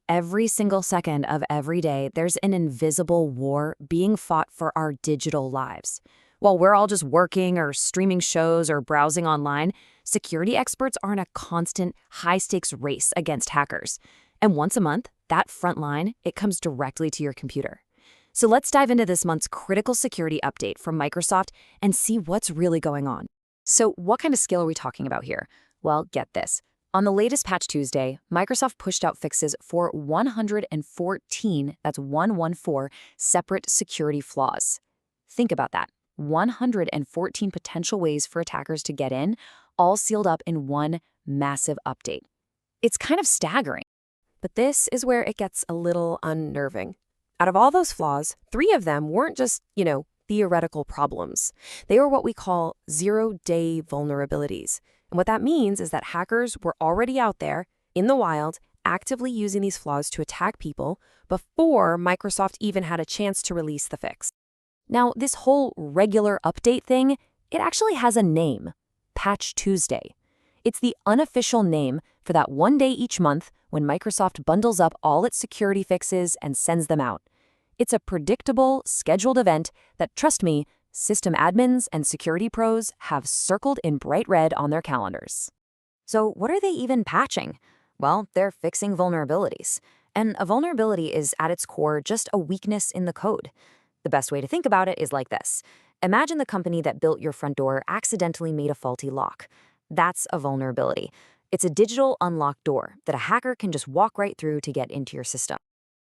Every single second of every day, there's an invisible war being fought for our digital lives. While we're all just working or streaming shows or browsing online, security experts are in a constant, high-stakes race against hackers. And once a month, that front line, it comes directly to your computer. So let's dive into this month's critical security update from Microsoft and see what's really going on. So what kind of scale are we talking about here? Well, get this. On the latest Patch Tuesday, Microsoft pushed out fixes for 114, that's 114, separate security flaws. Think about that. 114 potential ways for attackers to get in, all sealed up in one massive update. It's kind of staggering. But this is where it gets a little unnerving. Out of all those flaws, 3 of them weren't just, theoretical problems. They were what we call zero-day vulnerabilities. And what that means is that hackers were already out there, in the wild, actively using these flaws to attack people before Microsoft even had a chance to release the fix. Now, this whole regular update thing, it actually has a name, Patch Tuesday. It's the unofficial name for that one day each month when Microsoft bundles up all its security fixes and sends them out. It's a predictable, scheduled event that, trust me, system admins and security pros have circled in bright red on their calendars. So what are they even patching? Well, they're fixing vulnerabilities. And a vulnerability is, at its core, just a weakness in the code. The best way to think about it is like this. Imagine the company that built your front door accidentally made a faulty lock. That's a vulnerability. It's a digital unlocked door that a hacker can just walk right through to get into your system.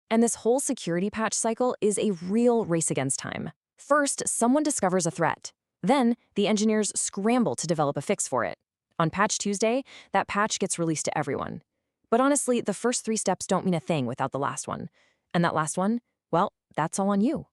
And this whole security patch cycle is a real race against time. First, someone discovers a threat. Then, the engineers scramble to develop a fix for it. On Patch Tuesday, that patch gets released to everyone. But honestly, the first 3 steps don't mean a thing without the last one. And that last one, well, that's all on you.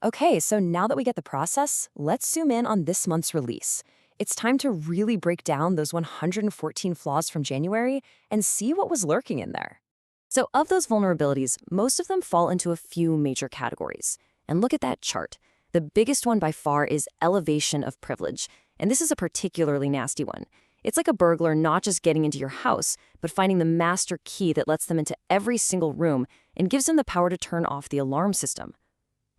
Okay, so now that we get the process, let's zoom in on this month's release. It's time to really break down those 114 flaws from January and see what was lurking in there. So of those vulnerabilities, most of them fall into a few major categories. And look at that chart. The biggest one by far is elevation of privilege. And this is a particularly nasty one. It's like a burglar not just getting into your house, but finding the master key that lets them into every single room and gives them the power to turn off the alarm system.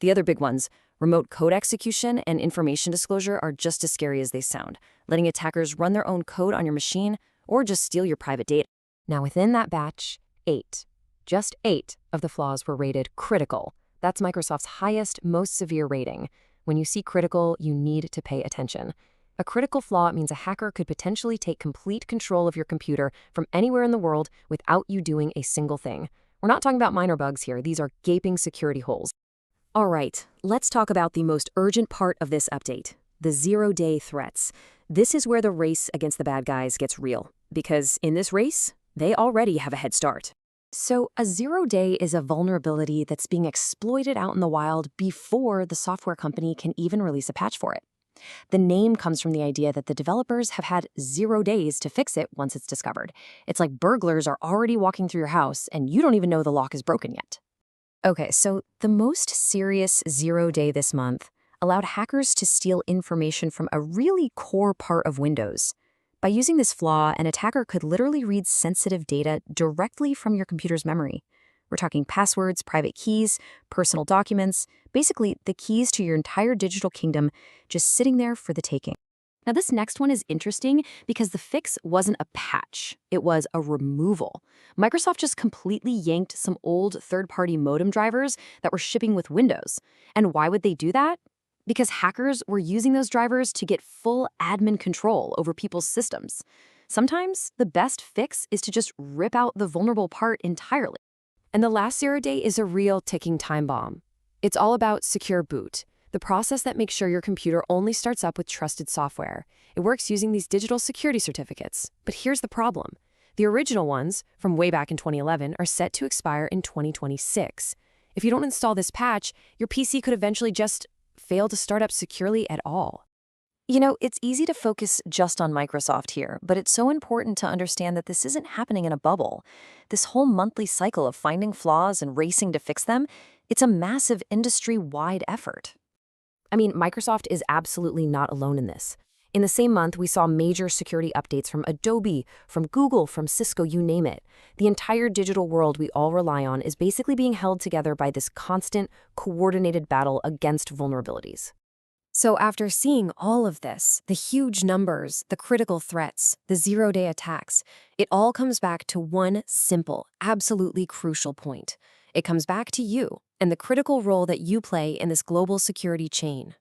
The other big ones, remote code execution and information disclosure, are just as scary as they sound, letting attackers run their own code on your machine or just steal your private data. Now within that batch, 8. Just 8 of the flaws were rated critical. That's Microsoft's highest, most severe rating. When you see critical, you need to pay attention. A critical flaw means a hacker could potentially take complete control of your computer from anywhere in the world without you doing a single thing. We're not talking about minor bugs here. These are gaping security holes. All right, let's talk about the most urgent part of this update, the zero-day threats. This is where the race against the bad guys gets real, because in this race, they already have a head start. So a zero-day is a vulnerability that's being exploited out in the wild before the software company can even release a patch for it. The name comes from the idea that the developers have had 0 days to fix it once it's discovered. It's like burglars are already walking through your house and you don't even know the lock is broken yet. Okay, so the most serious zero-day this month allowed hackers to steal information from a really core part of Windows. By using this flaw, an attacker could literally read sensitive data directly from your computer's memory. We're talking passwords, private keys, personal documents, basically the keys to your entire digital kingdom just sitting there for the taking. Now, this next one is interesting because the fix wasn't a patch. It was a removal. Microsoft just completely yanked some old third-party modem drivers that were shipping with Windows. And why would they do that? Because hackers were using those drivers to get full admin control over people's systems. Sometimes the best fix is to just rip out the vulnerable part entirely. And the last 0 day is a real ticking time bomb. It's all about secure boot, the process that makes sure your computer only starts up with trusted software. It works using these digital security certificates. But here's the problem. The original ones, from way back in 2011, are set to expire in 2026. If you don't install this patch, your PC could eventually just fail to start up securely at all. It's easy to focus just on Microsoft here, but it's so important to understand that this isn't happening in a bubble. This whole monthly cycle of finding flaws and racing to fix them, it's a massive industry-wide effort. Microsoft is absolutely not alone in this. In the same month, we saw major security updates from Adobe, from Google, from Cisco, you name it. The entire digital world we all rely on is basically being held together by this constant, coordinated battle against vulnerabilities. So, after seeing all of this, the huge numbers, the critical threats, the zero-day attacks, it all comes back to one simple, absolutely crucial point. It comes back to you and the critical role that you play in this global security chain.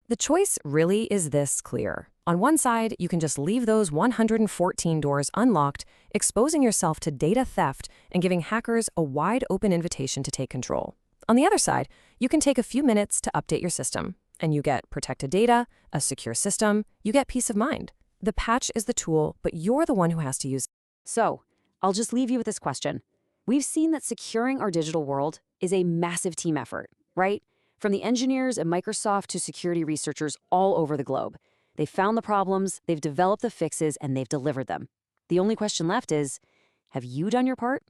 The choice really is this clear. On one side, you can just leave those 114 doors unlocked, exposing yourself to data theft and giving hackers a wide open invitation to take control. On the other side, you can take a few minutes to update your system, and you get protected data, a secure system, you get peace of mind. The patch is the tool, but you're the one who has to use it. So, I'll just leave you with this question. We've seen that securing our digital world is a massive team effort, right? From the engineers at Microsoft to security researchers all over the globe. They've found the problems, they've developed the fixes, and they've delivered them. The only question left is, have you done your part?